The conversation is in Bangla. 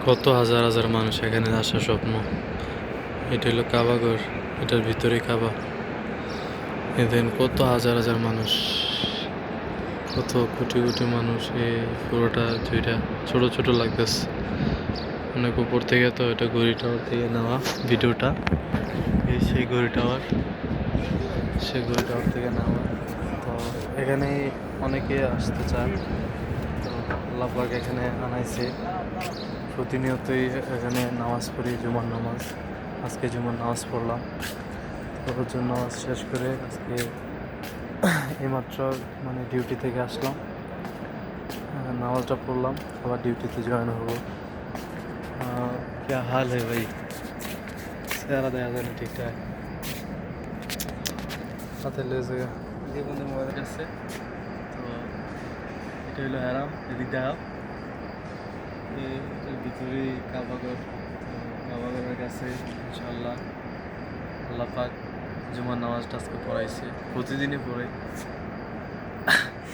কত হাজার হাজার মানুষ এখানে আসার স্বপ্ন। এটা হলো কাবাঘর, এটার ভিতরে কাবা। এদিন কত হাজার হাজার মানুষ, কত কোটি কোটি মানুষ। এই পুরোটা দুইটা ছোট ছোট লাগতেছে অনেক উপর থেকে। তো এটা ঘড়ি টাওয়ার থেকে নেওয়া ভিডিওটা। এই সেই ঘড়ি টাওয়ার, সেই ঘড়ি টাওয়ার থেকে নেওয়া। তো এখানে অনেকে আসতে চান, তো আল্লাহ পাক এখানে আনাইছে। প্রতিনিয়তই এখানে নামাজ পড়ি, জুমার নামাজ। আজকে জুমার নামাজ পড়লাম। ফজর নামাজ শেষ করে আজকে এইমাত্র ডিউটি থেকে আসলাম। নামাজটা পড়লাম, আবার ডিউটিতে জয়েন হবো। क्या हाल है भाई, চেহারা দেখা যায় না ঠিকঠাক। হাতে লেগে যে বন্ধু মোবাইল কাছে। তো এটা হলো হ্যারাম, এদিক দেখাও। এটার ভিতরেই কাবাগর। কাবাগরের কাছে ইনশাল্লাহ আল্লাহ পাক জুমার নামাজটা আজকে পড়াইছে, প্রতিদিনই পড়ে।